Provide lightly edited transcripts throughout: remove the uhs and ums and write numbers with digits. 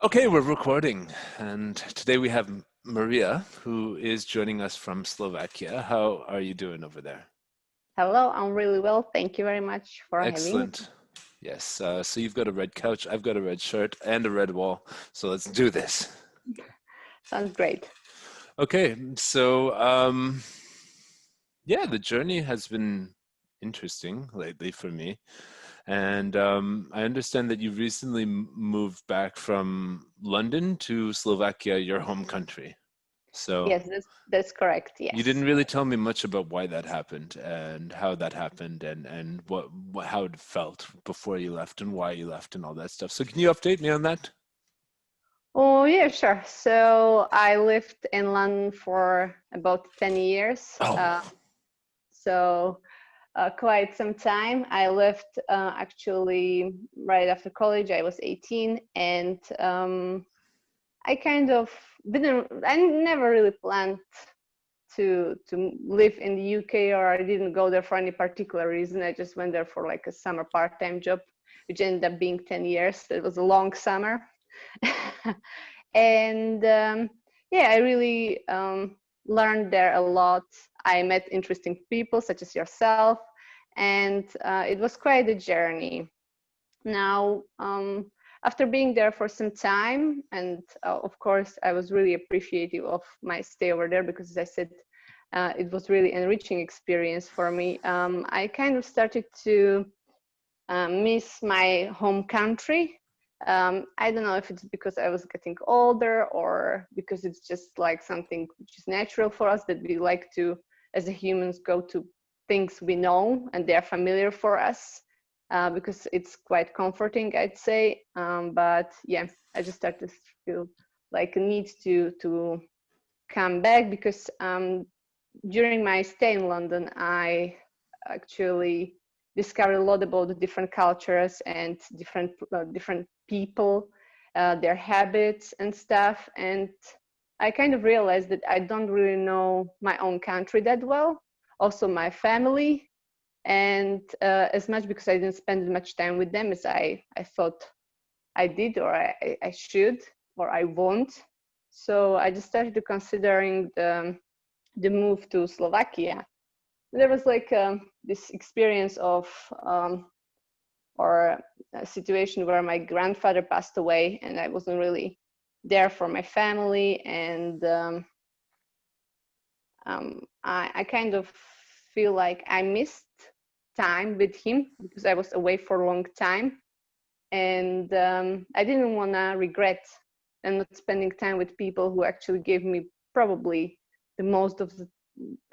Okay, we're recording, and today we have Maria, who is joining us from Slovakia. How are you doing over there? Hello, I'm really well. Thank you very much for having me. Excellent. Yes, so you've got a red couch, I've got a red shirt, and a red wall. So let's do this. Sounds great. Okay, so yeah, the journey has been interesting lately for me. And I understand that you recently moved back from London to Slovakia, your home country. So. Yes, that's correct. You didn't Yes. really tell me much about why that happened and how that happened and how it felt before you left and why you left and all that stuff. So can you update me on that? Oh, yeah, sure. So I lived in London for about 10 years. Oh, Quite some time. I left actually right after college. I was 18, and I kind of I never really planned to live in the UK, or I didn't go there for any particular reason. I just went there for like a summer part-time job, which ended up being 10 years. It was a long summer. and Yeah, I really learned there a lot. I met interesting people such as yourself, and it was quite a journey. Now, after being there for some time, and of course, I was really appreciative of my stay over there because, as I said, it was really enriching experience for me. I kind of started to miss my home country. I don't know if it's because I was getting older or because it's just like something which is natural for us, that we like to, as a humans, go to things we know and they're familiar for us, because it's quite comforting, I'd say. But yeah, I just started to feel like a need to come back because during my stay in London, I actually discovered a lot about the different cultures and different people, their habits and stuff. And I kind of realized that I don't really know my own country that well, also my family, and as much because I didn't spend much time with them as I thought I did, or I should, or I won't. So I just started to considering the move to Slovakia. There was like this experience of or a situation where my grandfather passed away, and I wasn't really there for my family, and I kind of feel like I missed time with him because I was away for a long time, and I didn't want to regret and not spending time with people who actually gave me probably the most of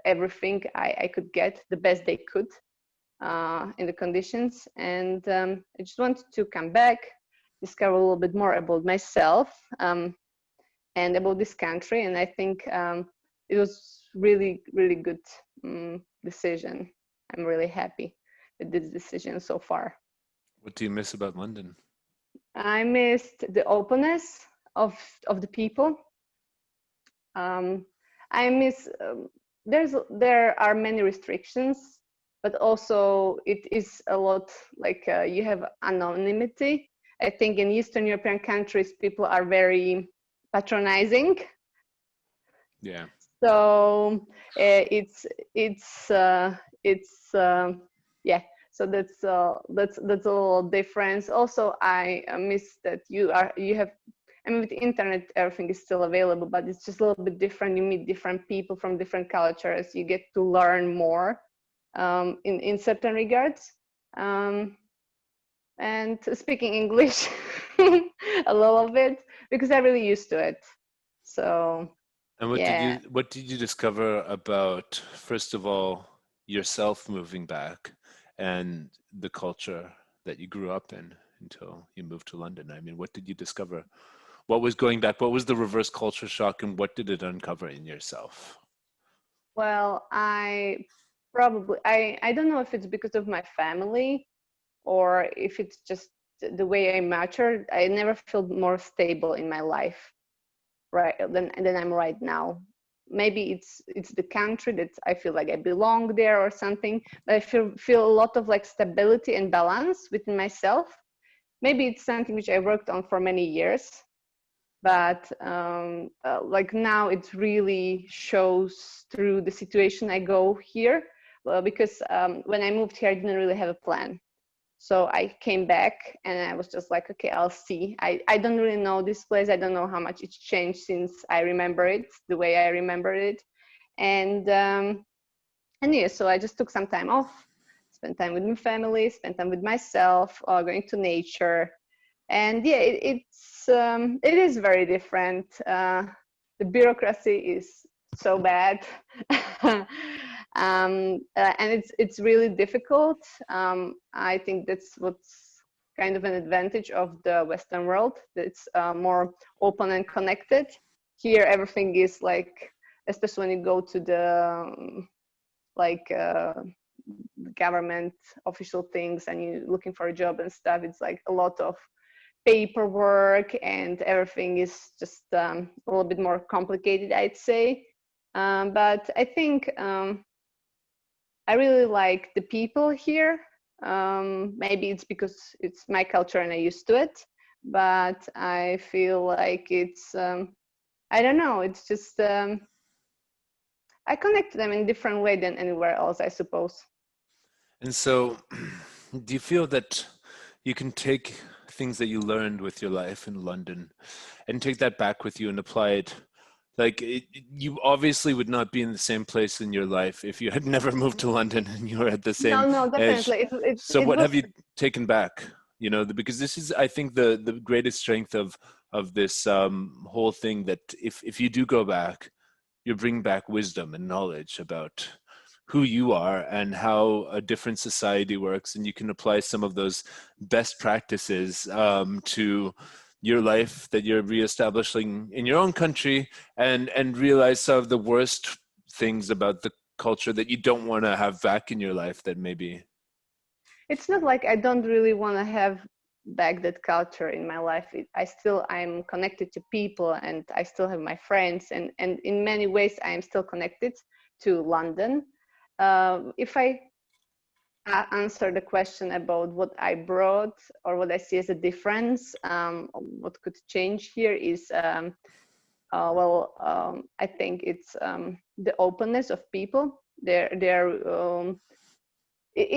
everything I could get, the best they could in the conditions. And I just wanted to come back, discover a little bit more about myself, and about this country. And I think it was really, really good decision. I'm really happy with this decision so far. what do you miss about London? I missed the openness of the people. Um, I miss there are many restrictions, but also it is a lot like you have anonymity. I think in Eastern European countries, people are very patronizing. Yeah. So it's yeah. So that's a little difference. Also, I miss that you have. I mean, with the internet, everything is still available, but it's just a little bit different. You meet different people from different cultures. You get to learn more in certain regards. Um, and speaking English a little bit because I'm really used to it. So And yeah. what did you discover about, first of all, yourself moving back and the culture that you grew up in until you moved to London? I mean, what did you discover? What was going back? What was the reverse culture shock and what did it uncover in yourself? Well, I don't know if it's because of my family or if it's just the way I matured. I never felt more stable in my life, right, than I'm right now. Maybe it's the country that I feel like I belong there or something, but I feel a lot of like stability and balance within myself. Maybe it's something which I worked on for many years. but like now it really shows through the situation I go here. Well, because when I moved here, I didn't really have a plan. So I came back and I was just like, okay, I'll see. I don't really know this place. I don't know how much it's changed since I remember it, the way I remember it. And yeah, so I just took some time off, spent time with my family, spent time with myself, going to nature. And yeah, it is very different. The bureaucracy is so bad. And it's really difficult. I think that's what's kind of an advantage of the Western world. It's more open and connected. Here, everything is like, especially when you go to the like government official things and you're looking for a job and stuff, it's like a lot of paperwork and everything is just a little bit more complicated, I'd say. But I think I really like the people here. Maybe it's because it's my culture and I'm used to it, but I feel like it's, I don't know, it's just, I connect to them in a different way than anywhere else, I suppose. And so, do you feel that you can take things that you learned with your life in London and take that back with you and apply it? Like, you obviously would not be in the same place in your life if you had never moved to London and you were at the same No, no, edge. definitely. So, It what have was. you taken back? You know, because this is, I think, the greatest strength of this whole thing. That if you do go back, you bring back wisdom and knowledge about who you are and how a different society works, and you can apply some of those best practices to your life that you're reestablishing in your own country, and realize some of the worst things about the culture that you don't want to have back in your life that maybe. It's not like I don't really want to have back that culture in my life. I'm connected to people and I still have my friends, and in many ways I am still connected to London. If I answer the question about what I brought or what I see as a difference, what could change here is, I think it's the openness of people. It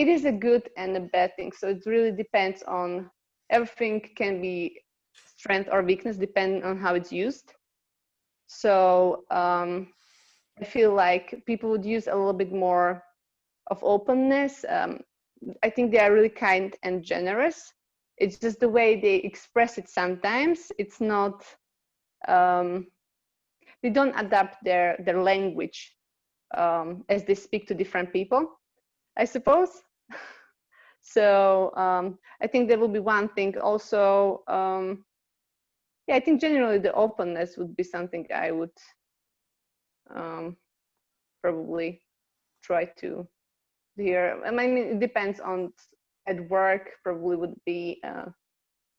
is a good and a bad thing. So it really depends on, everything can be strength or weakness depending on how it's used. So I feel like people would use a little bit more of openness. I think they are really kind and generous. It's just the way they express it sometimes. It's not, they don't adapt their language as they speak to different people, I suppose. So I think that will be one thing. Also, yeah, I think generally the openness would be something I would probably try to hear. I mean, it depends on, at work probably would be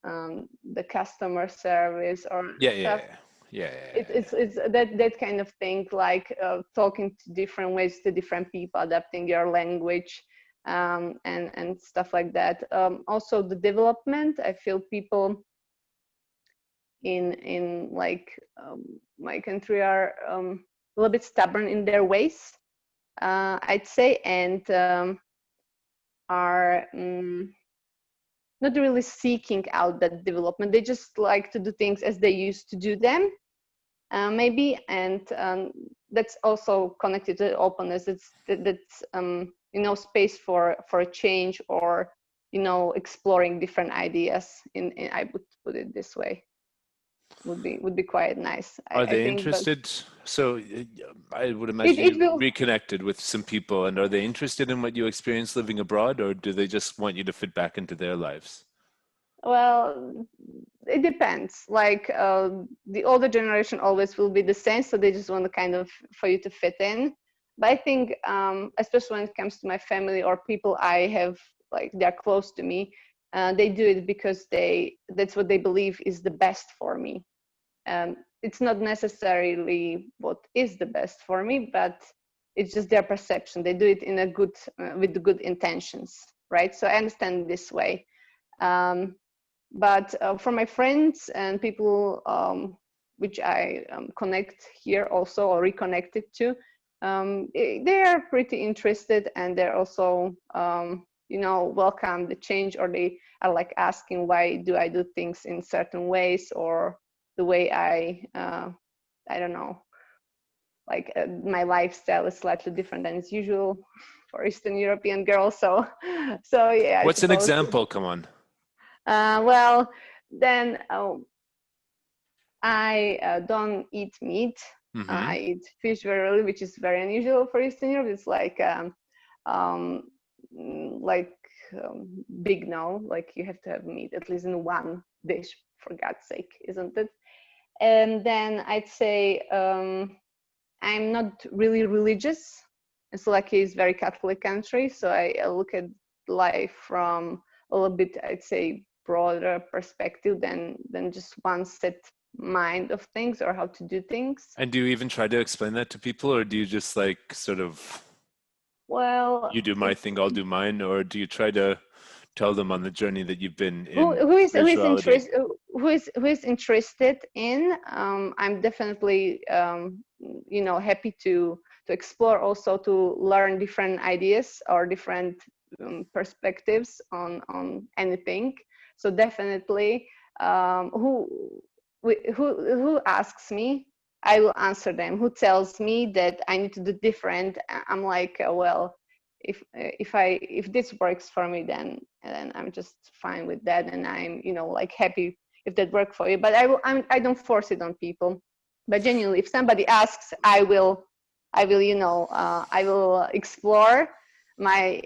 the customer service or Yeah, yeah, stuff. yeah, yeah, yeah, yeah. It's that kind of thing, like talking to different ways to different people, adapting your language, and stuff like that. Also the development, I feel people in like my country are a little bit stubborn in their ways, I'd say, and are not really seeking out that development. They just like to do things as they used to do them, maybe, and that's also connected to openness. That's space for a change, or exploring different ideas. In I would put it this way, would be quite nice. Are I they think, but interested? So I would it imagine it you will. reconnected with some people, and are they interested in what you experienced living abroad, or do they just want you to fit back into their lives? Well, it depends. Like the older generation always will be the same, so they just want to kind of for you to fit in. But I think, especially when it comes to my family or people I have, like they're close to me, they do it because that's what they believe is the best for me. It's not necessarily what is the best for me, but it's just their perception. They do it in a good, with the good intentions, right? So I understand this way. Um, but for my friends and people which I connect here also or reconnected to, they are pretty interested, and they're also welcome the change, or they are like asking why do I do things in certain ways, or the way I don't know, like my lifestyle is slightly different than it's usual for Eastern European girls. So yeah, I What's an suppose. example? Come on. Well, then I don't eat meat. Mm-hmm. I eat fish very rarely, which is very unusual for Eastern Europe. It's um, like big no, like you have to have meat at least in one dish, for God's sake, isn't it? And then I'd say I'm not really religious. And Slovakia is a very Catholic country, so I look at life from a little bit, I'd say, broader perspective than just one set mind of things or how to do things. And do you even try to explain that to people, or do you just like sort of, Well, you do my thing, I'll do mine, or do you try to tell them on the journey that you've been who in who is who is spirituality? interest who is interested in, I'm definitely happy to explore, also to learn different ideas or different perspectives on anything. So definitely, who asks me, I will answer them. Who tells me that I need to do different, I'm like, well, if this works for me, then I'm just fine with that, and I'm like happy if that works for you. But I don't force it on people. But genuinely, if somebody asks, I will explore my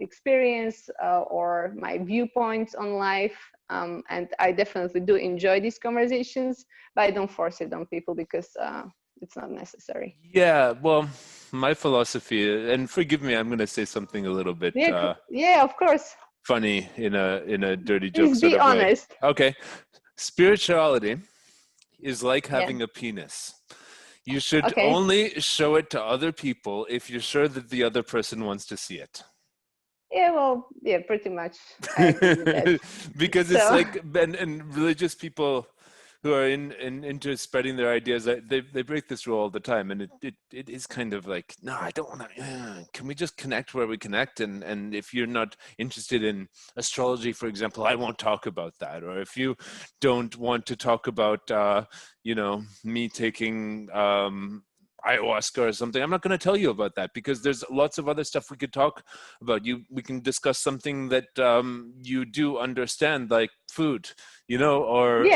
experience or my viewpoints on life, and I definitely do enjoy these conversations, but I don't force it on people because it's not necessary. Yeah, well, my philosophy, and forgive me, I'm going to say something a little bit Yeah, yeah, of course. funny in a dirty joke Please sort be of way. honest. Okay, spirituality is like Yeah. having a penis. You should Okay. only show it to other people if you're sure that the other person wants to see it. Yeah, well, yeah, pretty much. I agree with that. Because it's So, like, and religious people who are into spreading their ideas, they break this rule all the time, and it is kind of like, no, I don't want to. Can we just connect where we connect? And if you're not interested in astrology, for example, I won't talk about that. Or if you don't want to talk about, me taking ayahuasca or something, I'm not going to tell you about that, because there's lots of other stuff we could talk about. We can discuss something that you do understand, like food, yeah, or of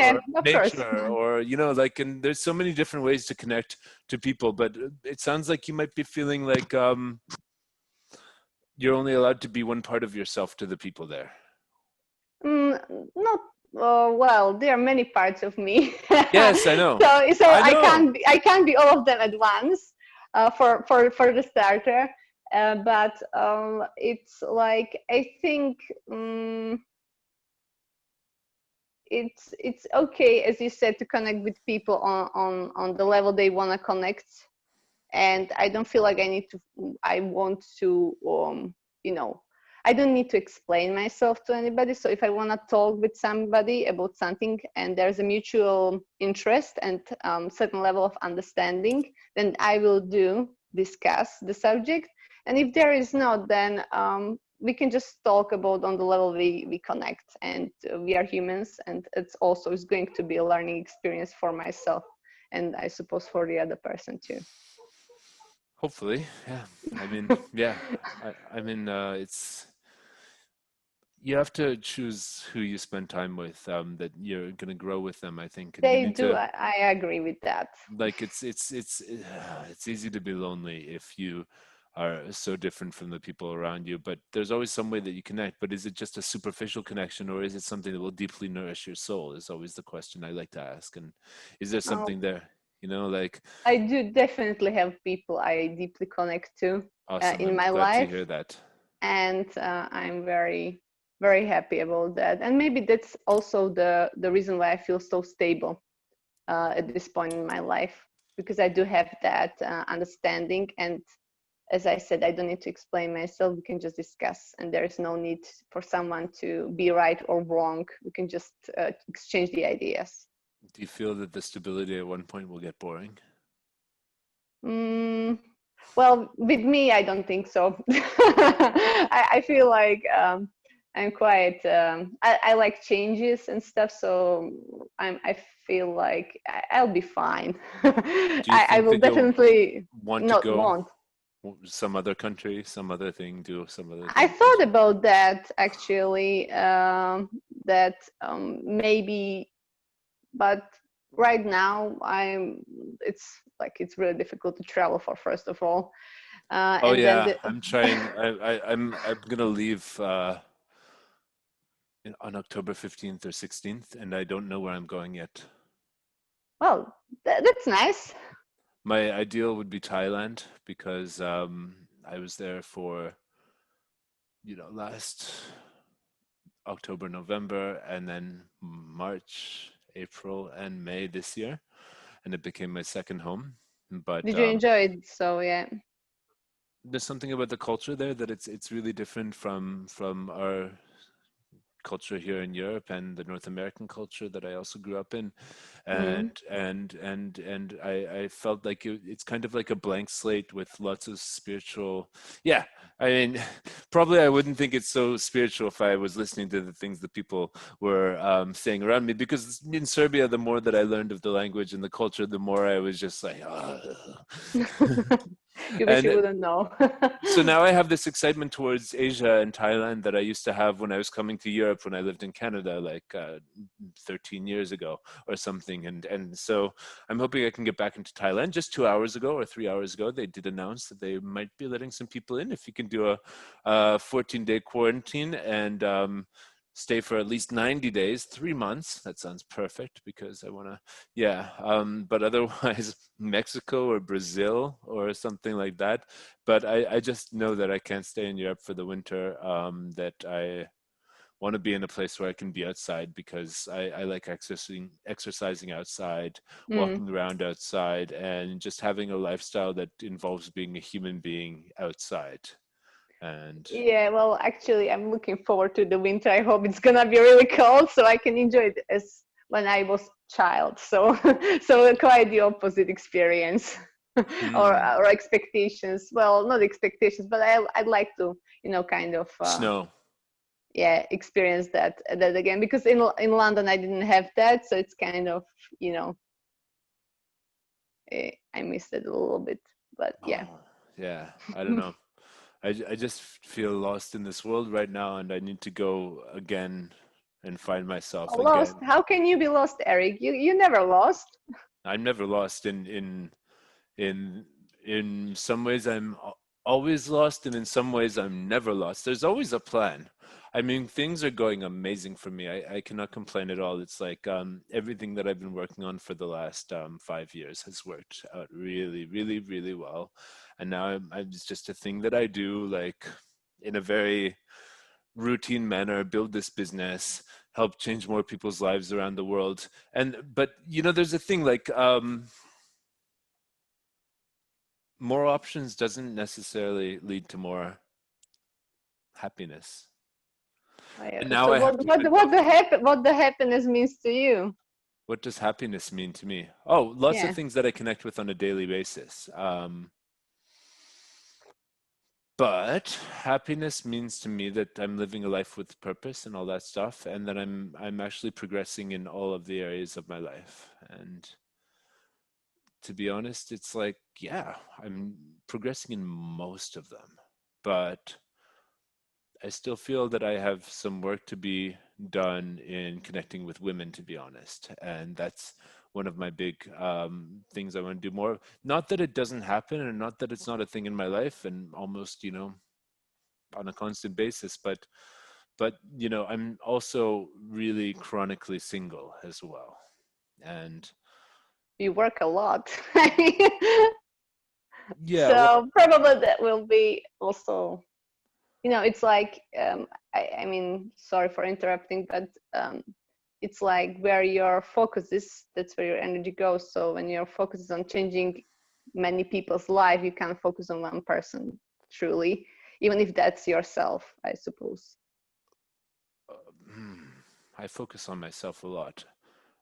course. nature, or like, and there's so many different ways to connect to people. But it sounds like you might be feeling like you're only allowed to be one part of yourself to the people there. Not well. There are many parts of me, Yes, I know. so I I know. can't be all of them at once. For the starter, but it's like I think. It's okay, as you said, to connect with people on the level they want to connect, and I don't feel like I want to you know I don't need to explain myself to anybody. So if I want to talk with somebody about something and there's a mutual interest and certain level of understanding, then I will discuss the subject. And if there is not, then we can just talk about on the level we connect, and we are humans, and it's also is going to be a learning experience for myself, and I suppose for the other person too. Hopefully, yeah. I mean, yeah. It's, you have to choose who you spend time with, that you're going to grow with them, I think. And you They need do. to, I agree with that. like, it's easy to be lonely if you are so different from the people around you, but there's always some way that you connect. But is it just a superficial connection, or is it something that will deeply nourish your soul, is always the question I like to ask. And is there Um, something there, like, I do definitely have people I deeply connect to awesome, in I'm my glad to life, hear that. and I'm very, very happy about that. And maybe that's also the reason why I feel so stable at this point in my life, because I do have that understanding. And as I said, I don't need to explain myself. We can just discuss, and there is no need for someone to be right or wrong. We can just exchange the ideas. Do you feel that the stability at one point will get boring? Mm, well, with me, I don't think so. I feel like I'm quite. I like changes and stuff, so I feel like I'll be fine. Do you I think will that you'll definitely want to not go want. some other country, some other thing, do some other I thing as thought well? about that actually. That maybe, but right now it's like it's really difficult to travel for first of all, Oh and then yeah, I'm trying. I'm gonna leave on October 15th or 16th, and I don't know where I'm going yet. well, that's nice. My ideal would be Thailand because I was there for, last October, November, and then March, April, and May this year, and it became my second home. But Did you enjoy it? So yeah. there's something about the culture there that it's really different from our culture here in Europe and the North American culture that I also grew up in, and Mm. I felt like it's kind of like a blank slate with lots of spiritual. Yeah, I mean, probably I wouldn't think it's so spiritual if I was listening to the things that people were saying around me. Because in Serbia, the more that I learned of the language and the culture, the more I was just like, You wish you and wouldn't know. so now I have this excitement towards Asia and Thailand that I used to have when I was coming to Europe when I lived in Canada, like 13 years ago or something. And so I'm hoping I can get back into Thailand. Just 2 hours ago or 3 hours ago, they did announce that they might be letting some people in if you can do a 14-day quarantine and stay for at least 90 days, 3 months. That sounds perfect because I want to, yeah. But otherwise, Mexico or Brazil or something like that. But I just know that I can't stay in Europe for the winter, that I want to be in a place where I can be outside because I like exercising outside, Mm. walking around outside, and just having a lifestyle that involves being a human being outside. And Yeah, well, actually, I'm looking forward to the winter. I hope it's gonna be really cold so I can enjoy it as when I was child. So, so quite the opposite experience, hmm, or expectations. Well, not expectations, but I'd like to, kind of, snow. yeah, experience that again because in London I didn't have that, so it's kind of, you know, I missed it a little bit. But yeah. Oh, yeah. I don't know. I just feel lost in this world right now, and I need to go again and find myself Lost? again. How can you be lost, Eric? You never lost. I'm never lost in in some ways always lost, and in some ways I'm never lost. There's always a plan. I mean, things are going amazing for me. I cannot complain at all. It's like everything that I've been working on for the last 5 years has worked out really, really, really well. And now it's just a thing that I do, like in a very routine manner, build this business, help change more people's lives around the world. And but there's a thing like more options doesn't necessarily lead to more happiness. And now So I have what to what let what go. what the happiness means to you? What does happiness mean to me? Oh, lots of Yeah. things that I connect with on a daily basis. But happiness means to me that I'm living a life with purpose and all that stuff, and that I'm actually progressing in all of the areas of my life. And to be honest, it's like, yeah, I'm progressing in most of them, but I still feel that I have some work to be done in connecting with women, to be honest. And that's one of my big things I want to do more. Not that it doesn't happen, and not that it's not a thing in my life, and almost, on a constant basis, but I'm also really chronically single as well. And You work a lot. yeah, well, So probably that will be also, it's like, I mean, sorry for interrupting, but it's like where your focus is, that's where your energy goes. So when your focus is on changing many people's life, you can focus on one person truly, even if that's yourself, I suppose. hmm, I focus on myself a lot.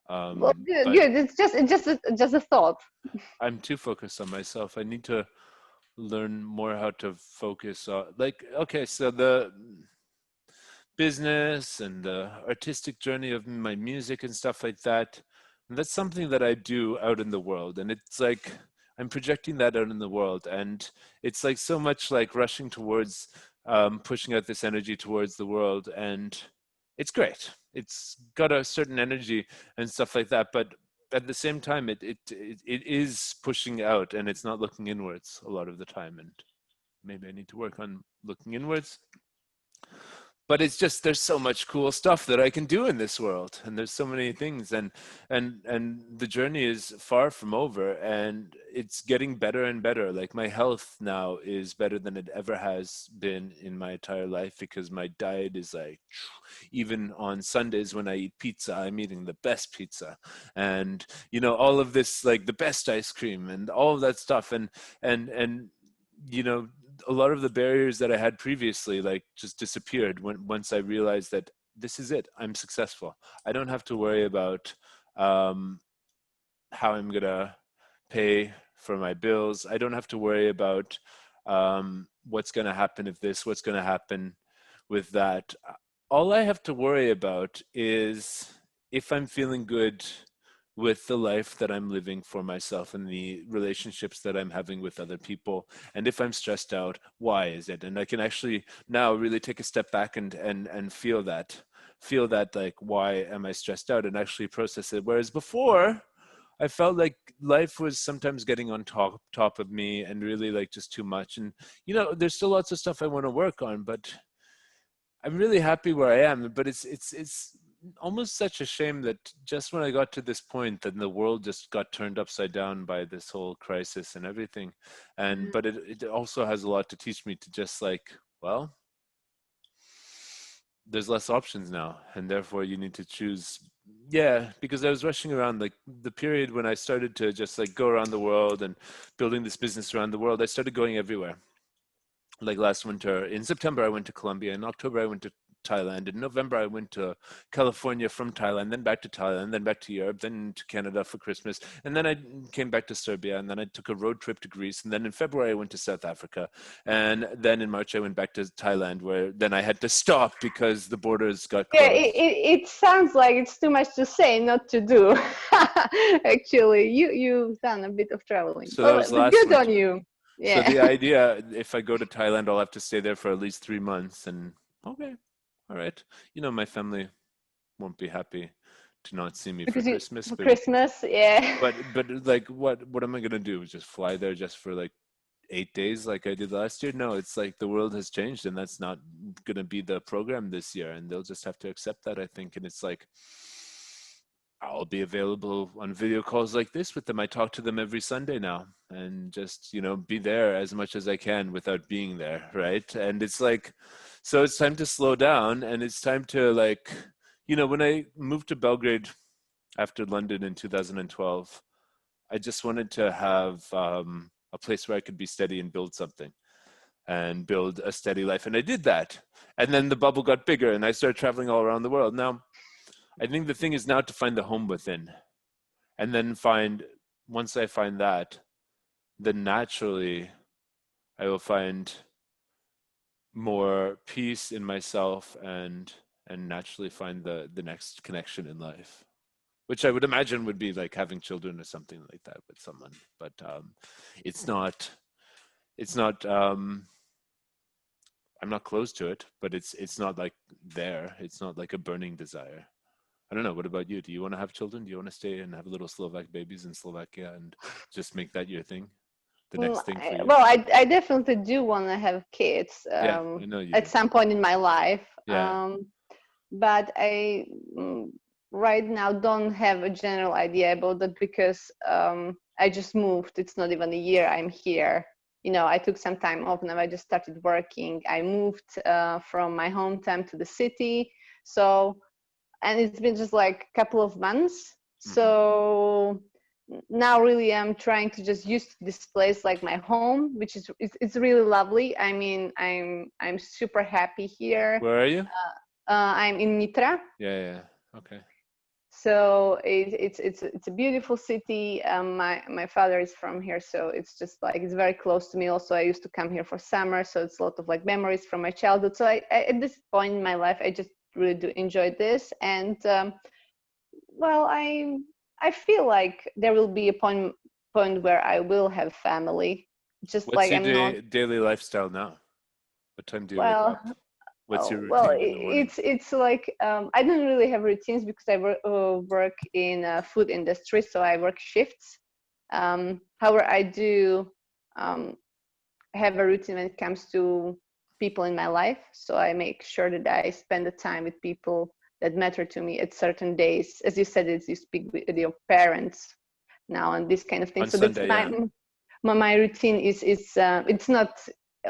Well, good, But good. It's just a thought. I'm too focused on myself. I need to learn more how to focus on, like, okay, so the business and the artistic journey of my music and stuff like that. And that's something that I do out in the world. And it's like I'm projecting that out in the world. And it's like so much like rushing towards pushing out this energy towards the world. And it's great. It's got a certain energy and stuff like that. But at the same time, it is pushing out and it's not looking inwards a lot of the time. And maybe I need to work on looking inwards, but it's just there's so much cool stuff that I can do in this world, and there's so many things, and the journey is far from over, and it's getting better and better. Like my health now is better than it ever has been in my entire life, because my diet is like, even on Sundays when I eat pizza, I'm eating the best pizza, and all of this, like the best ice cream and all of that stuff, and you know a lot of the barriers that I had previously like just disappeared once I realized that this is it. I'm successful. I don't have to worry about how I'm gonna pay for my bills. I don't have to worry about what's gonna happen if this, what's gonna happen with that. All I have to worry about is if I'm feeling good with the life that I'm living for myself and the relationships that I'm having with other people. And if I'm stressed out, why is it? And I can actually now really take a step back and feel that, like, why am I stressed out, and actually process it. Whereas before, I felt like life was sometimes getting on top of me and really like just too much. And there's still lots of stuff I want to work on, but I'm really happy where I am. But it's almost such a shame that just when I got to this point, then the world just got turned upside down by this whole crisis and everything. And but it also has a lot to teach me to just like, well, there's less options now, and therefore you need to choose. Yeah, because I was rushing around, like the period when I started to just like go around the world and building this business around the world, I started going everywhere. Like last winter, in September I went to Colombia, in October I went to Thailand, in November I went to California from Thailand, then back to Thailand, then back to Europe, then to Canada for Christmas, and then I came back to Serbia, and then I took a road trip to Greece, and then in February I went to South Africa, and then in March I went back to Thailand, where then I had to stop because the borders got Yeah, closed. it sounds like it's too much to say, not to do. Actually, you've done a bit of traveling. So that Well, was but last good on winter. you. So Yeah. the idea, if I go to Thailand, I'll have to stay there for at least 3 months, and okay, all right. My family won't be happy to not see me for Because you Christmas, for but Christmas, yeah. like what am I gonna do? Just fly there just for like 8 days like I did last year? No, it's like the world has changed, and that's not gonna be the program this year, and they'll just have to accept that, I think. And it's like I'll be available on video calls like this with them. I talk to them every Sunday now, and just, be there as much as I can without being there, right? And it's like, so it's time to slow down, and it's time to like, when I moved to Belgrade after London in 2012, I just wanted to have a place where I could be steady and build something and build a steady life. And I did that. And then the bubble got bigger and I started traveling all around the world. Now, I think the thing is now to find the home within, and then once I find that, then naturally I will find more peace in myself, and naturally find the next connection in life, which I would imagine would be like having children or something like that with someone. But it's not, it's not, I'm not close to it, but it's not like there. It's not like a burning desire. I don't know. What about you? Do you want to have children? Do you want to stay and have little Slovak babies in Slovakia and just make that your thing, the next thing for you? Well, I definitely do want to have kids Yeah, I know you at do. some point in my life. Yeah. But I right now don't have a general idea about that because I just moved. It's not even a year I'm here. I took some time off. Now I just started working. I moved from my hometown to the city. So, and it's been just like a couple of months. Hmm. So now really I'm trying to just use this place like my home, which is it's really lovely. I mean, I'm super happy here. Where are you? I'm in Nitra. Yeah, yeah. Okay. So it's a beautiful city. My father is from here, so it's just like it's very close to me. Also, I used to come here for summer, so it's a lot of like memories from my childhood. So I at this point in my life, I just really do enjoy this. And well, I feel like there will be a point where I will have family. Just What's like your I'm not daily lifestyle now? What time do you wake well. up? What's your Oh, well, routine in the morning? it's like I don't really have routines because I work in food industry, so I work shifts. However, I do um, have a routine when it comes to people in my life. So I make sure that I spend the time with people that matter to me at certain days. As you said, it's you speak with your parents now and this kind of thing. On So that's Sunday, yeah. my routine is it's not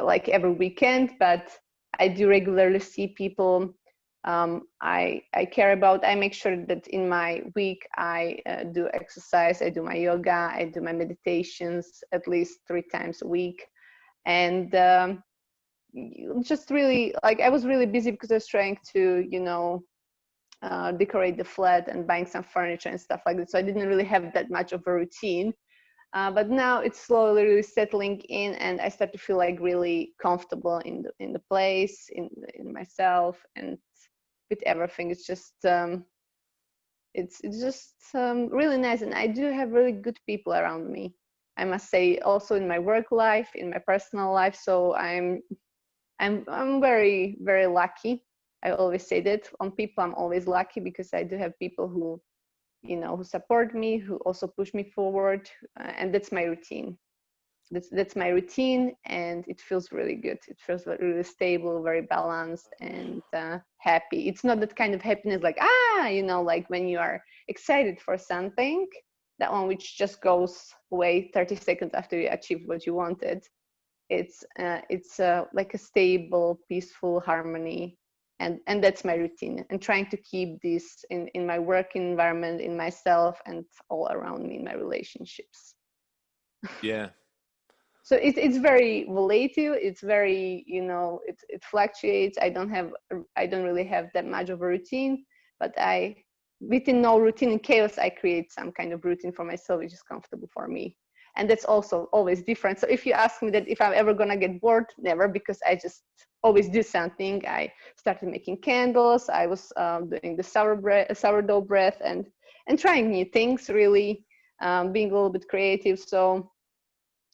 like every weekend, but I do regularly see people I care about. I make sure that in my week I do exercise, I do my yoga, I do my meditations at least 3 times a week, and just really like I was really busy because I was trying to decorate the flat and buying some furniture and stuff like that. So I didn't really have that much of a routine. But now it's slowly really settling in, and I start to feel like really comfortable in the place, in myself, and with everything. It's just really nice, and I do have really good people around me. I must say, also in my work life, in my personal life. So I'm very very lucky. I always say that on people I'm always lucky because I do have people who support me, who also push me forward, and that's my routine. That's my routine, and it feels really good. It feels really stable, very balanced, and happy. It's not that kind of happiness like like when you are excited for something, that one which just goes away 30 seconds after you achieve what you wanted. It's like a stable, peaceful harmony, and that's my routine. And trying to keep this in my work environment, in myself, and all around me in my relationships. Yeah. So it's very volatile. It's very it fluctuates. I don't really have that much of a routine, but I within no routine and chaos I create some kind of routine for myself which is comfortable for me, and that's also always different. So if you ask me that if I'm ever gonna get bored, never, because I just always do something. I started making candles. I was doing the sourdough bread, and trying new things, really being a little bit creative. So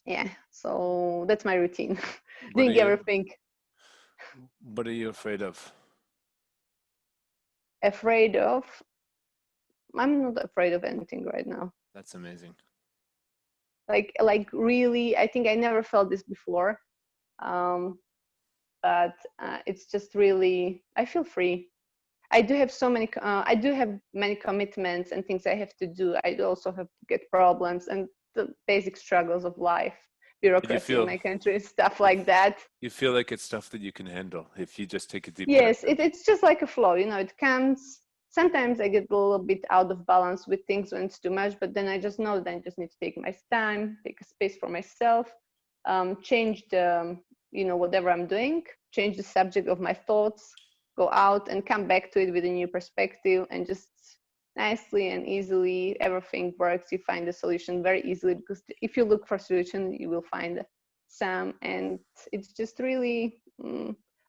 yeah, so that's my routine. What are Doing you everything. what are you afraid of? Afraid of? I'm not afraid of anything right now. That's amazing. Like really, I think I never felt this before. Um, but it's just really, I feel free. I do have many commitments and things I have to do. I do also have to get problems and the basic struggles of life, But you bureaucracy in feel my country, stuff like that. you feel like it's stuff that you can handle if you just take a deep breath Yes, in. it's just like a flow, it comes. Sometimes I get a little bit out of balance with things when it's too much, but then I just know that I just need to take my time, take a space for myself, change whatever I'm doing, change the subject of my thoughts, go out and come back to it with a new perspective, and just nicely and easily everything works. You find the solution very easily because if you look for solution, you will find some, and it's just really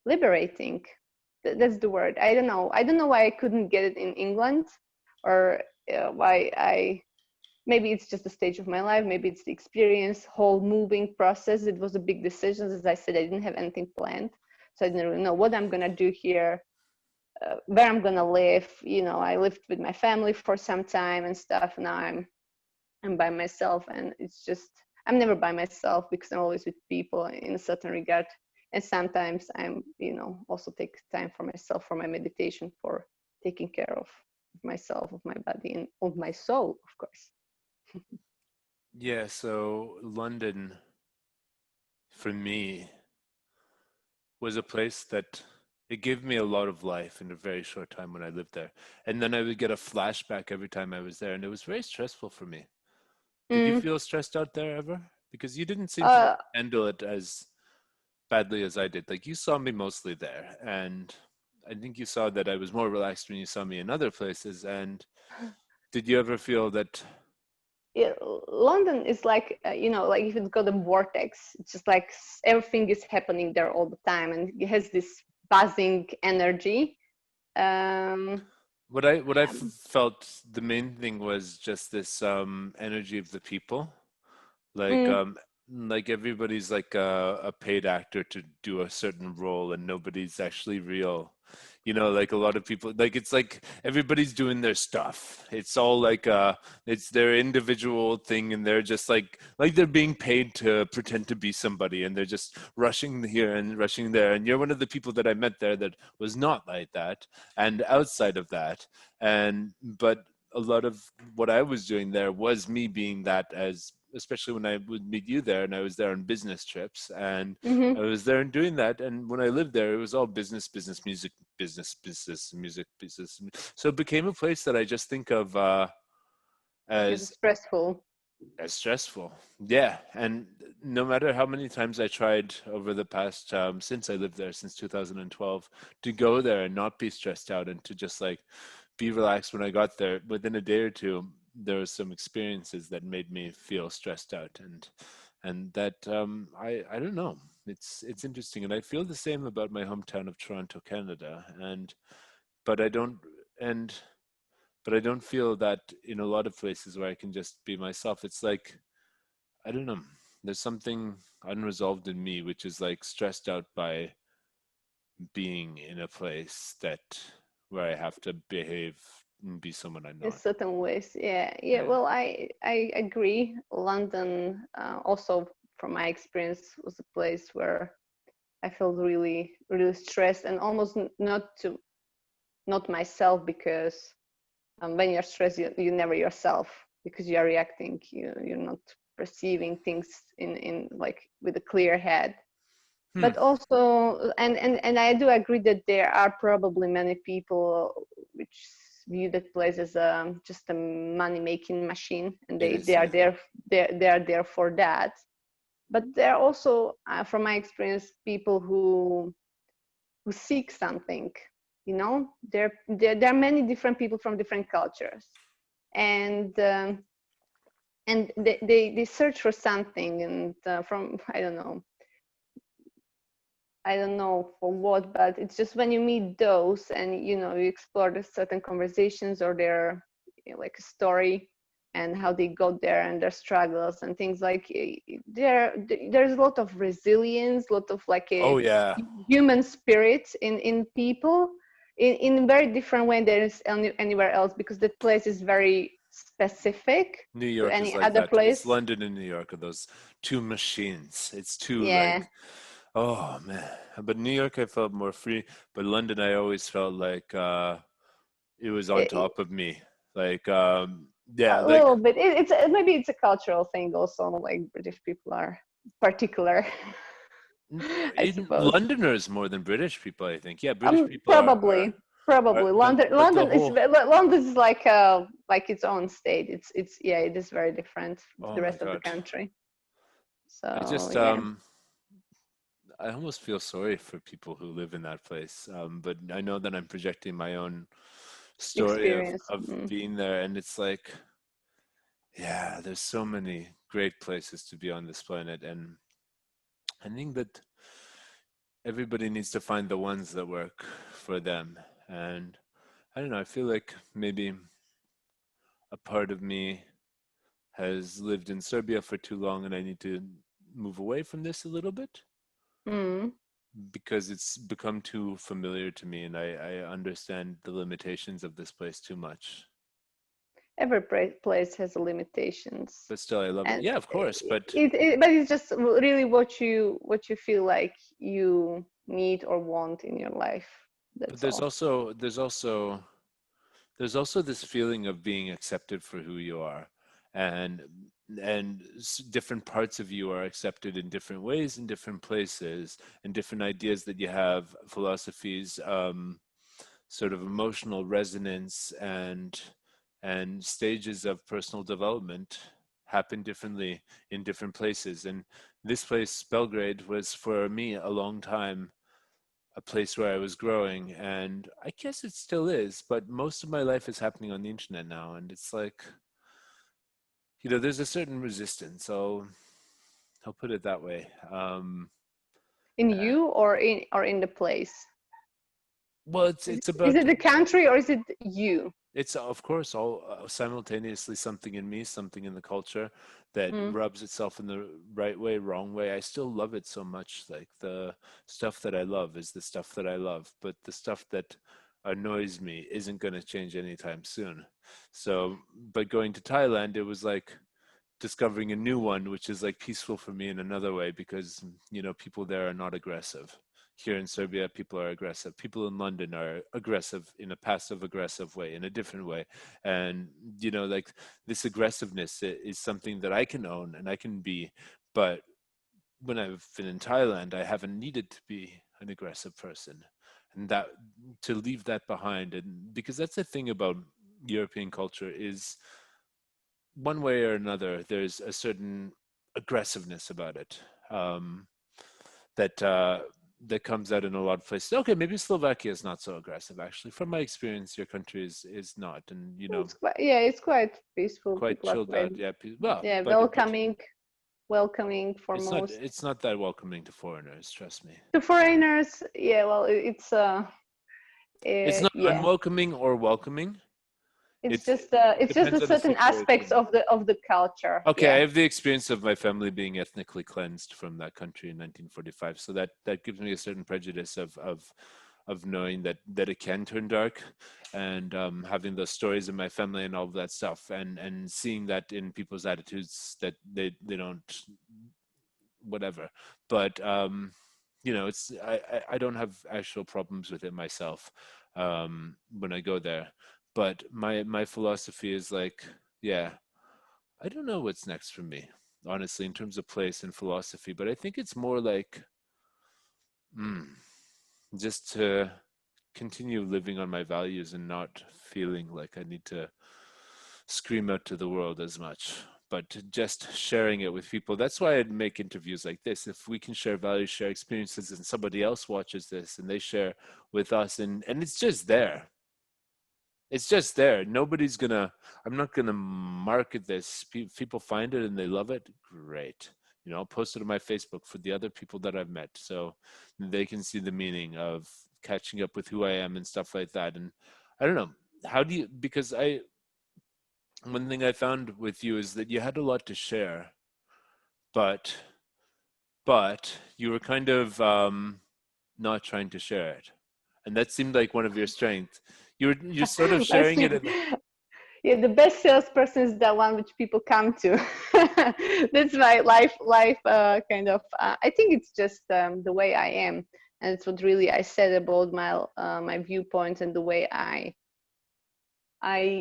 liberating. That's the word. I don't know why I couldn't get it in England, or why I maybe it's just the stage of my life, maybe it's the experience, whole moving process. It was a big decision. As I said, I didn't have anything planned, so I didn't really know what I'm gonna do here, where I'm gonna live. I lived with my family for some time and stuff. Now I'm by myself, and it's just I'm never by myself because I'm always with people in a certain regard. And sometimes I'm also take time for myself, for my meditation, for taking care of myself, of my body, and of my soul, of course. Yeah, so London for me was a place that it gave me a lot of life in a very short time when I lived there. And then I would get a flashback every time I was there, and it was very stressful for me. Did you Mm, feel stressed out there ever? Because you didn't seem to uh, handle it as badly as I did. Like you saw me mostly there, and I think you saw that I was more relaxed when you saw me in other places. And did you ever feel that? Yeah, London is like like if it's got a vortex, it's just like everything is happening there all the time, and it has this buzzing energy. Um, What I felt the main thing was just this energy of the people. Like mm, um like everybody's like a paid actor to do a certain role and nobody's actually real. You know, like a lot of people, like it's like everybody's doing their stuff. It's all like it's their individual thing and they're just like they're being paid to pretend to be somebody and they're just rushing here and rushing there. And you're one of the people that I met there that was not like that and outside of that. And but a lot of what I was doing there was me being that, as especially when I would meet you there and I was there on business trips and I mm-hmm. was there and doing that. And when I lived there, it was all business, business, music, business, music, business. So it became a place that I just think of It's as stressful. as stressful. Yeah. And no matter how many times I tried over the past, since I lived there since 2012, to go there and not be stressed out and to just like be relaxed when I got there, within a day or two, there were some experiences that made me feel stressed out. And that I don't know. It's interesting. And I feel the same about my hometown of Toronto, Canada. And but I don't and but I don't feel that in a lot of places where I can just be myself. It's like, I don't know. There's something unresolved in me, which is like stressed out by being in a place that where I have to behave and be someone I'm In not. certain ways, yeah, yeah. Yeah. Well, I agree. London, also from my experience, was a place where I felt really really stressed and almost not myself, because when you're stressed, you never yourself, because you're reacting, you're not perceiving things in like with a clear head. Hmm. But also, and I do agree that there are probably many people which view that place as just a money making machine, and It they is, are yeah. there, they are there for that. But there are also, from my experience, people who seek something. There are many different people from different cultures, and they search for something, and from I don't know for what, but it's just when you meet those and you explore the certain conversations or their like a story, and how they got there and their struggles and things, like there's a lot of resilience, a lot of like Oh a yeah. human spirit in people, in a very different way than is anywhere else, because that place is very specific New to York is any like other that too. It's place. London and New York are those two machines. It's two Yeah. like, oh man. But New York I felt more free, but London I always felt like it was on it, top of me. Like yeah, A like little bit. It's maybe it's a cultural thing also. Like British people are particular, I suppose. Londoners more than British people, I think. Yeah, British people Probably, are probably. London, but the London is whole, London is like its own state. It's yeah, it is very different to oh the my rest of the God. country. I So just yeah, I almost feel sorry for people who live in that place. But I know that I'm projecting my own story experience. of being there, and it's like, yeah, there's so many great places to be on this planet, and I think that everybody needs to find the ones that work for them. And I don't know, I feel like maybe a part of me has lived in Serbia for too long, and I need to move away from this a little bit Mm. because it's become too familiar to me and I understand the limitations of this place too much. Every place has limitations, But still, I love it. and Yeah, of course. but it's just really what you feel like you need or want in your life. But That's all. there's also this feeling of being accepted for who you are, and different parts of you are accepted in different ways in different places, and different ideas that you have, philosophies, sort of emotional resonance and stages of personal development happen differently in different places. And this place, Belgrade, was for me a long time a place where I was growing, and I guess it still is, but most of my life is happening on the internet now, and it's like, there's a certain resistance. I'll put it that way. In Uh, you or in the place? well, it's Is, it's is about it the country or is it you? it's of course all simultaneously something in me, something in the culture that Mm. rubs itself in the right way, wrong way. I still love it so much. Like the stuff that I love is the stuff that I love, but the stuff that annoys me isn't going to change anytime soon. So, but going to Thailand, it was like discovering a new one, which is like peaceful for me in another way because, people there are not aggressive. Here in Serbia, people are aggressive. People in London are aggressive in a passive aggressive way, in a different way. And, like this aggressiveness is something that I can own and I can be. But when I've been in Thailand, I haven't needed to be an aggressive person. And that to leave that behind. And because that's the thing about European culture is one way or another, there's a certain aggressiveness about it that that comes out in a lot of places. Okay, maybe Slovakia is not so aggressive. Actually, from my experience, your country is not, and It's quite peaceful. quite People are chilled quite, out. Yeah, well, yeah, but welcoming for most. it's not that welcoming to foreigners. Trust me, To foreigners, yeah, well, it's not yeah, unwelcoming or welcoming. It it's just the depends on the certain aspects situation. of the culture. Okay, I Yeah. have the experience of my family being ethnically cleansed from that country in 1945, so that gives me a certain prejudice of knowing that it can turn dark, and having those stories in my family and all of that stuff, and seeing that in people's attitudes that they don't whatever, but it's I don't have actual problems with it myself when I go there, but my philosophy is like, yeah. I don't know what's next for me, honestly, in terms of place and philosophy, but I think it's more like mm, just to continue living on my values and not feeling like I need to scream out to the world as much, but just sharing it with people. That's why I'd make interviews like this. If we can share values, share experiences, and somebody else watches this and they share with us, and it's just there. It's just there. I'm not gonna market this. People find it and they love it. Great. I'll post it on my Facebook for the other people that I've met so they can see the meaning of catching up with who I am and stuff like that. And I don't know. How do you, because one thing I found with you is that you had a lot to share, but, you were kind of not trying to share it. And that seemed like one of your strengths. You're sort of That's sharing it in, yeah, the best salesperson is the one which people come to. That's my life kind of. I think it's just the way I am, and it's what really I said about my viewpoints and the way I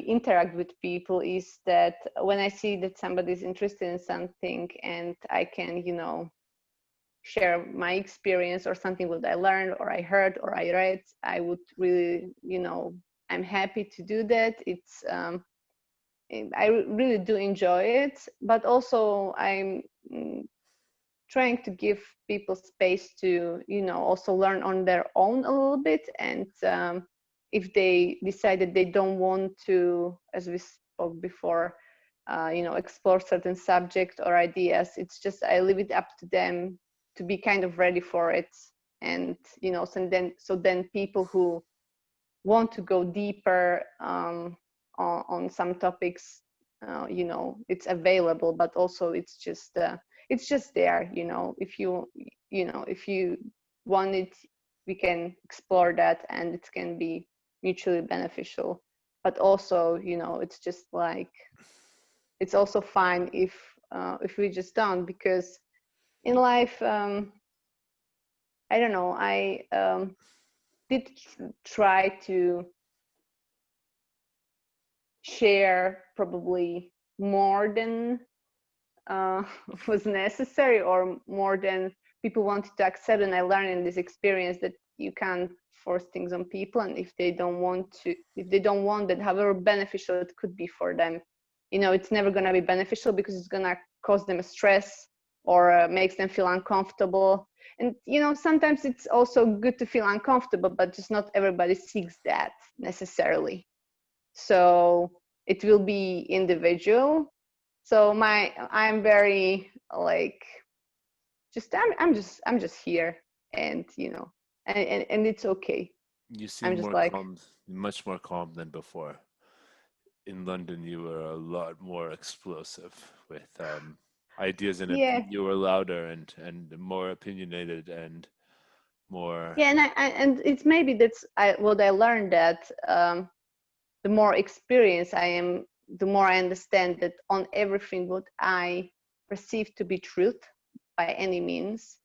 interact with people is that when I see that somebody is interested in something and I can, share my experience or something that I learned or I heard or I read, I would really, I'm happy to do that. I really do enjoy it, but also I'm trying to give people space to, also learn on their own a little bit. And if they decide that they don't want to, as we spoke before, explore certain subject or ideas, it's just I leave it up to them to be kind of ready for it. And so then people who want to go deeper on some topics, it's available, but also it's just there. If you want it, we can explore that, and it can be mutually beneficial. But also, it's just like it's also fine if we just don't, because in life, I don't know, I did try to share probably more than was necessary, or more than people wanted to accept. And I learned in this experience that you can't force things on people, and if they don't want that, however beneficial it could be for them, it's never going to be beneficial, because it's going to cause them stress or makes them feel uncomfortable. And sometimes it's also good to feel uncomfortable, but just not everybody seeks that necessarily. So it will be individual. So I'm very like, I'm just here, and and it's okay. You seem I'm just more like, calm, much more calm than before. In London, you were a lot more explosive with ideas, and yeah, you were louder and more opinionated and more. yeah. And it's maybe what I learned, that the more experienced I am, the more I understand that on everything what I perceive to be truth by any means,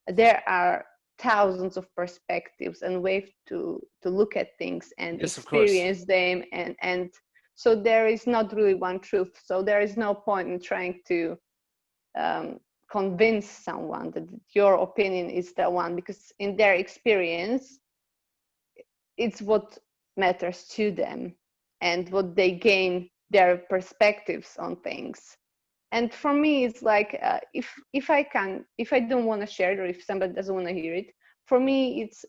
there are thousands of perspectives and ways to look at things and Yes, of course. experience them, and so there is not really one truth. So there is no point in trying to um, convince someone that your opinion is the one, because in their experience it's what matters to them and what they gain, their perspectives on things. And for me it's like, if I don't want to share it, or if somebody doesn't want to hear it, for me it's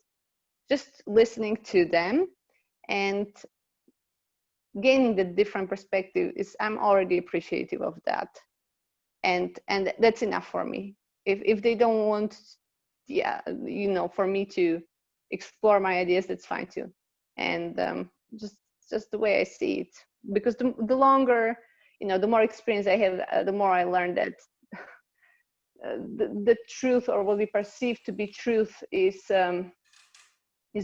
just listening to them and gaining the different perspective. Is I'm already appreciative of that, and that's enough for me. If they don't want, yeah, for me to explore my ideas, that's fine too. And just the way I see it, because the longer, the more experience I have, the more I learn that the truth, or what we perceive to be truth, is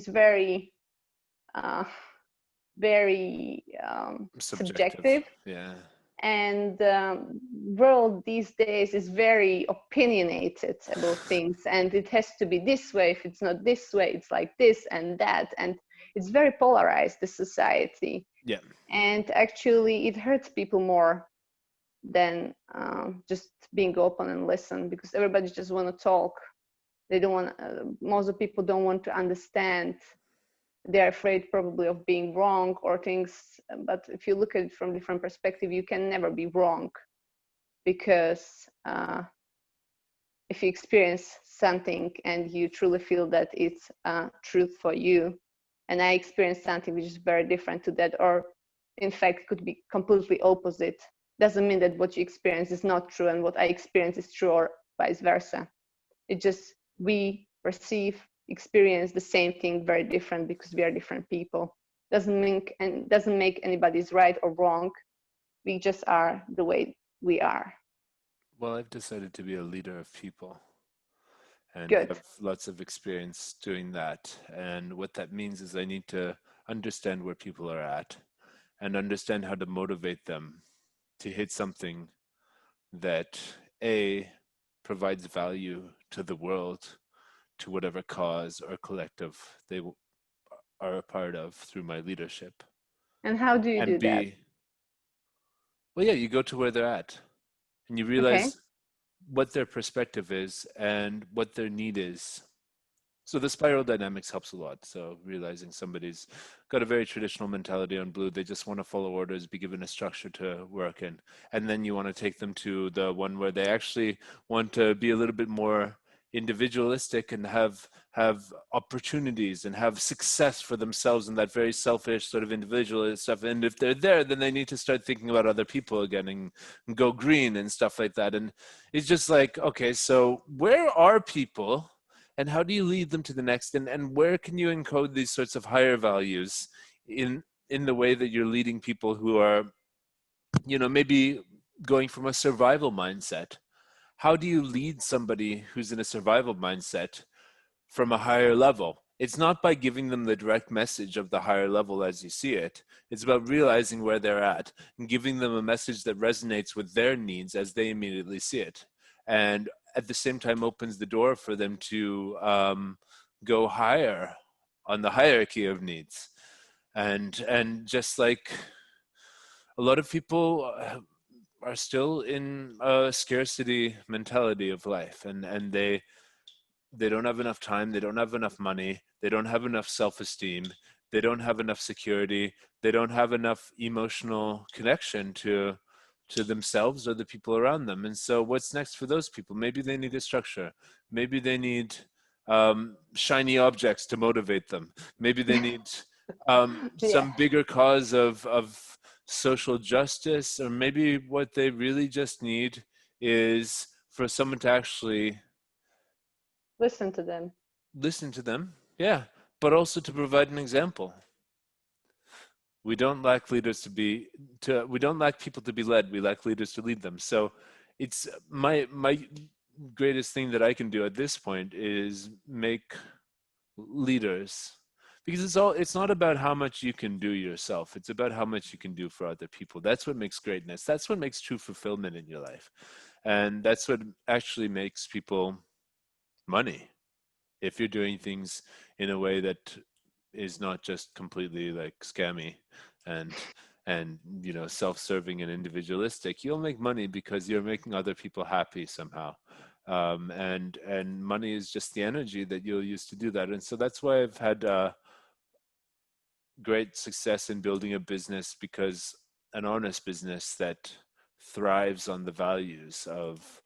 very uh, very Subjective. subjective. Yeah. And world these days is very opinionated about things, and it has to be this way. If it's not this way, it's like this and that, and it's very polarized, the society. Yeah. And actually it hurts people more than just being open and listen, because everybody just want to talk. They don't want, most of the people don't want to understand. They're afraid probably of being wrong or things. But if you look at it from different perspective, you can never be wrong, because if you experience something and you truly feel that it's truth for you, and I experienced something which is very different to that, or in fact could be completely opposite, doesn't mean that what you experience is not true and what I experience is true, or vice versa. It just, we perceive, experience the same thing very different, because we are different people. Doesn't make anybody's right or wrong. We just are the way we are. Well, I've decided to be a leader of people and Good. have lots of experience doing that. And what that means is I need to understand where people are at and understand how to motivate them to hit something that A, provides value to the world, to whatever cause or collective they are a part of through my leadership. And how do you And do that? B, well, yeah, you go to where they're at and you Okay. realize what their perspective is and what their need is. So the spiral dynamics helps a lot. So realizing somebody's got a very traditional mentality on blue, they just want to follow orders, be given a structure to work in. And then you want to take them to the one where they actually want to be a little bit more individualistic and have opportunities and have success for themselves in that very selfish sort of individualist stuff. And if they're there, then they need to start thinking about other people again and go green and stuff like that. And it's just like, okay, so where are people and how do you lead them to the next, and where can you encode these sorts of higher values in the way that you're leading people who are, maybe going from a survival mindset? How do you lead somebody who's in a survival mindset from a higher level? It's not by giving them the direct message of the higher level as you see it. It's about realizing where they're at and giving them a message that resonates with their needs as they immediately see it. And at the same time opens the door for them to go higher on the hierarchy of needs. And just like a lot of people are still in a scarcity mentality of life, and they don't have enough time, they don't have enough money, they don't have enough self-esteem, they don't have enough security, they don't have enough emotional connection to themselves or the people around them. And so what's next for those people? Maybe they need a structure, maybe they need shiny objects to motivate them. Maybe they need Yeah, some bigger cause of social justice, or maybe what they really just need is for someone to actually listen to them. listen to them. Yeah, but also to provide an example. We don't lack leaders we don't lack people to be led. We lack leaders to lead them. So it's my greatest thing that I can do at this point is make leaders, because it's not about how much you can do yourself. It's about how much you can do for other people. That's what makes greatness. That's what makes true fulfillment in your life. And that's what actually makes people money. If you're doing things in a way that is not just completely like scammy and self-serving and individualistic, you'll make money because you're making other people happy somehow. And money is just the energy that you'll use to do that. And so that's why I've had great success in building a business, because an honest business that thrives on the values of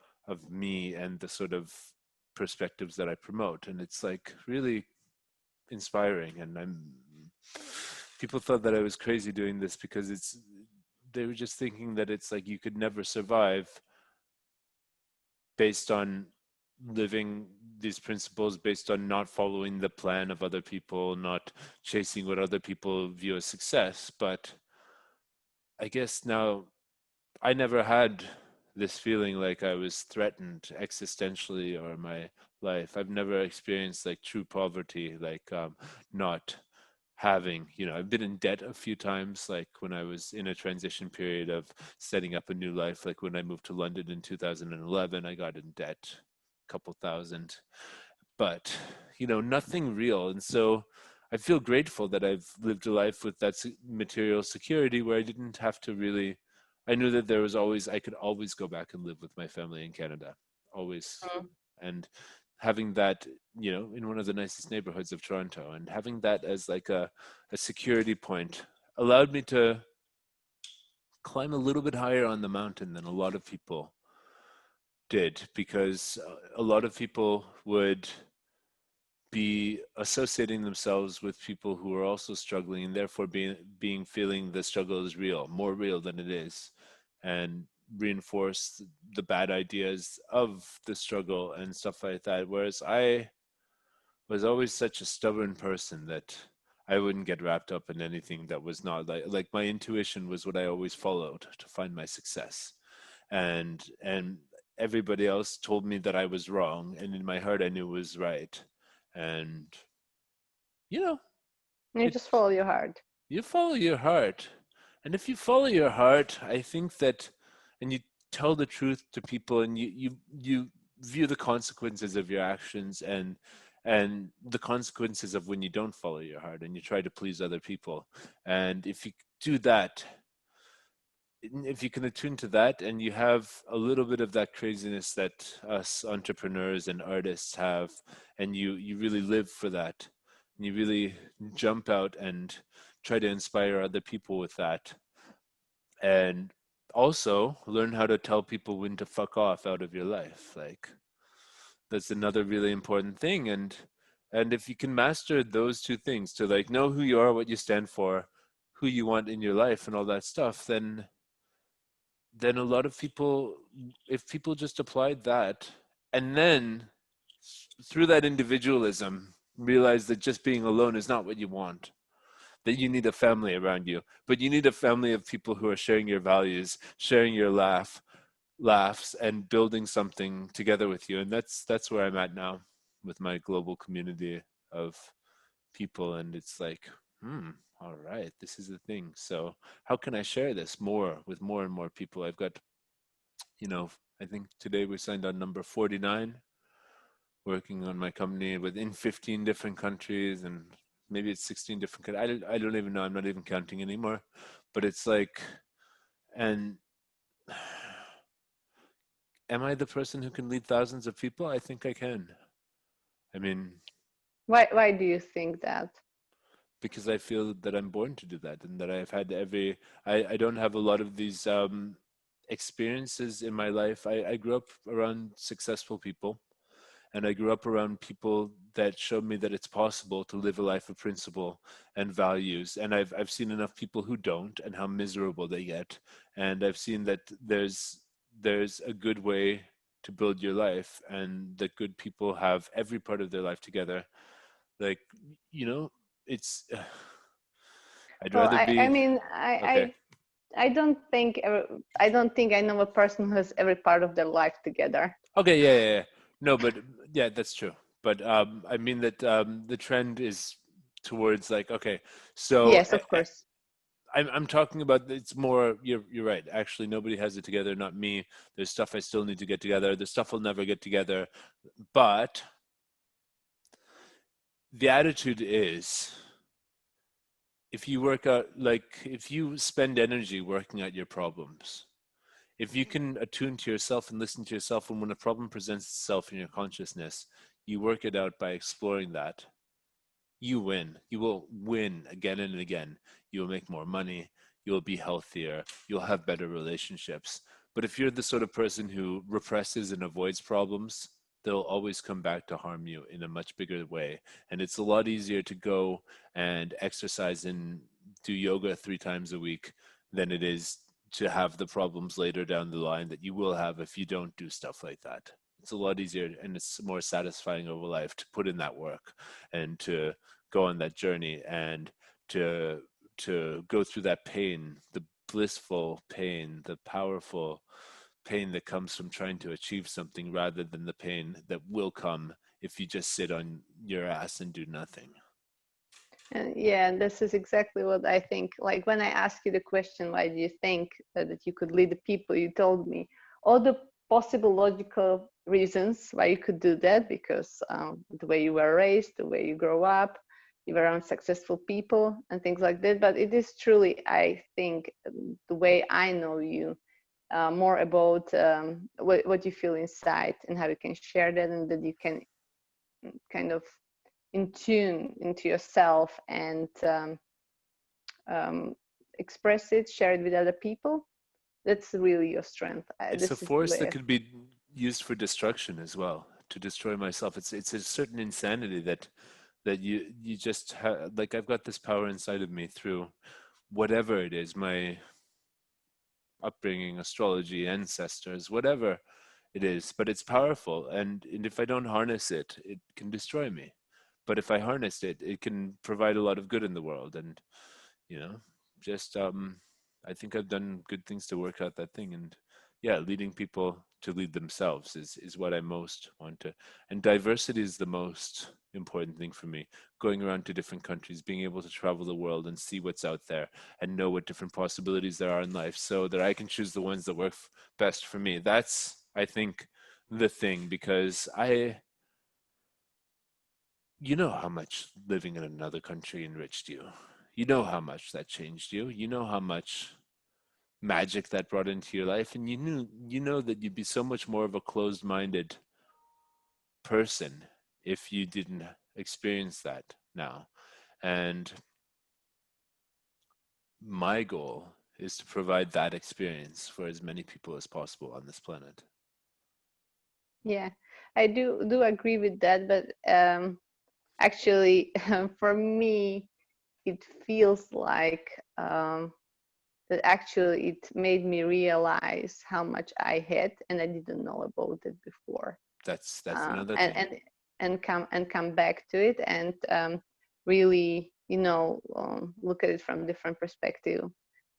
me and the sort of perspectives that I promote. And it's like really inspiring. And people thought that I was crazy doing this, because they were just thinking that it's like you could never survive based on living these principles, based on not following the plan of other people, not chasing what other people view as success. But I guess now I never had this feeling like I was threatened existentially or my life. I've never experienced like true poverty, like not having, I've been in debt a few times, like when I was in a transition period of setting up a new life, like when I moved to London in 2011, I got in debt a couple thousand, but nothing real. And so I feel grateful that I've lived a life with that material security, where I didn't have to really, I knew that I could always go back and live with my family in Canada, always. Mm. And having that, in one of the nicest neighborhoods of Toronto, and having that as like a security point allowed me to climb a little bit higher on the mountain than a lot of people did, because a lot of people would be associating themselves with people who are also struggling, and therefore being feeling the struggle is real, more real than it is, and reinforce the bad ideas of the struggle and stuff like that. Whereas I was always such a stubborn person that I wouldn't get wrapped up in anything that was not like my intuition was what I always followed to find my success. And everybody else told me that I was wrong, and in my heart I knew it was right. And you know, You it just follow your heart. you follow your heart. And if you follow your heart, I think that, and you tell the truth to people, and you view the consequences of your actions, and the consequences of when you don't follow your heart and you try to please other people. And if you do that, if you can attune to that, and you have a little bit of that craziness that us entrepreneurs and artists have, and you really live for that, and you really jump out and try to inspire other people with that, and also learn how to tell people when to fuck off out of your life, like that's another really important thing. And if you can master those two things, to like know who you are, what you stand for, who you want in your life, and all that stuff, then a lot of people, if people just applied that, and then through that individualism realize that just being alone is not what you want, that you need a family around you, but you need a family of people who are sharing your values, sharing your laughs, and building something together with you. And that's where I'm at now with my global community of people. And it's like, all right, this is the thing. So how can I share this more with more and more people? I've got, you know, I think today we signed on number 49, working on my company within 15 different countries, and maybe it's 16 different countries. I don't even know. I'm not even counting anymore. But it's like, and am I the person who can lead thousands of people? I think I can. I mean, Why do you think that? because I feel that I'm born to do that, and that I've had I don't have a lot of these experiences in my life. I grew up around successful people, and I grew up around people that showed me that it's possible to live a life of principle and values. And I've seen enough people who don't and how miserable they get. And I've seen that there's a good way to build your life, and that good people have every part of their life together. Like, you know, it's I'd Well, rather I be mean, okay. I don't think I don't think I know a person who has every part of their life together. Okay, yeah, yeah, yeah. No, but yeah, that's true. But I mean that the trend is towards like, okay, so Yes, of course. I'm talking about it's more. You're right. Actually, nobody has it together. Not me. There's stuff I still need to get together. There's stuff I'll never get together. But the attitude is, if you work out, like if you spend energy working at your problems, if you can attune to yourself and listen to yourself, and when a problem presents itself in your consciousness, you work it out by exploring that, you win. You will win again and again. You will make more money. You will be healthier. You'll have better relationships. But if you're the sort of person who represses and avoids problems, they'll always come back to harm you in a much bigger way. And it's a lot easier to go and exercise and do yoga 3 times a week than it is to have the problems later down the line that you will have if you don't do stuff like that. It's a lot easier and it's more satisfying over life to put in that work and to go on that journey and to go through that pain, the blissful pain, the powerful pain that comes from trying to achieve something, rather than the pain that will come if you just sit on your ass and do nothing. And yeah, this is exactly what I think. Like when I asked you the question, why do you think that you could lead the people? You told me all the possible logical reasons why you could do that, because the way you were raised, the way you grow up, you were around successful people and things like that. But it is truly, I think, the way I know you, more about what you feel inside and how you can share that, and that you can kind of in tune into yourself and um, express it, share it with other people. That's really your strength. It's a This is the force way that could be used for destruction as well, to destroy myself. It's a certain insanity that you just like I've got this power inside of me through whatever it is, my upbringing, astrology, ancestors, whatever it is, but it's powerful. And if I don't harness it, it can destroy me. But if I harness it, it can provide a lot of good in the world. And, you know, just, I think I've done good things to work out that thing. And yeah, leading people to lead themselves is what I most want to. And diversity is the most important thing for me. Going around to different countries, being able to travel the world and see what's out there and know what different possibilities there are in life so that I can choose the ones that work best for me. That's, I think, the thing, because you know how much living in another country enriched you. You know how much that changed you. You know how much magic that brought into your life, and you know that you'd be so much more of a closed-minded person if you didn't experience that now. And my goal is to provide that experience for as many people as possible on this planet. yeah, I do agree with that, but actually for me it feels like that actually it made me realize how much I had and I didn't know about it before. That's uh, another and thing. and come back to it, and really, look at it from different perspective.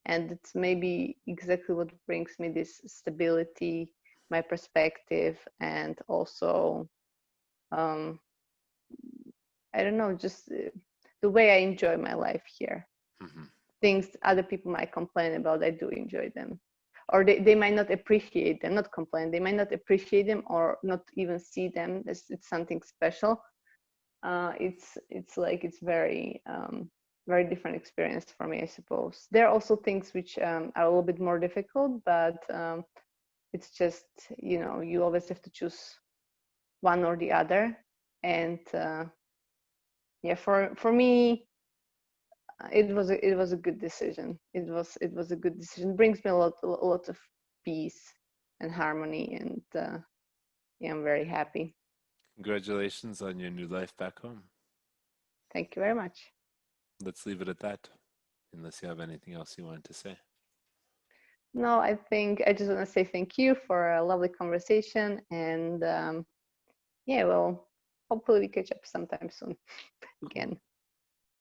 And it's maybe exactly what brings me this stability, my perspective, and also um, I don't know, just the way I enjoy my life here. Hmm. Things other people might complain about, I do enjoy them. Or they might not appreciate them, not complain, they might not appreciate them or not even see them as it's something special. It's like it's very different experience for me, I suppose. There are also things which are a little bit more difficult, but it's just, you always have to choose one or the other. And yeah, for me, it was a good decision. It was a good decision. It brings me a lot of peace and harmony, and yeah, I'm very happy. Congratulations on your new life back home. Thank you very much. Let's leave it at that, unless you have anything else you wanted to say. No, I think I just want to say thank you for a lovely conversation. And yeah, well, hopefully we catch up sometime soon Cool. again.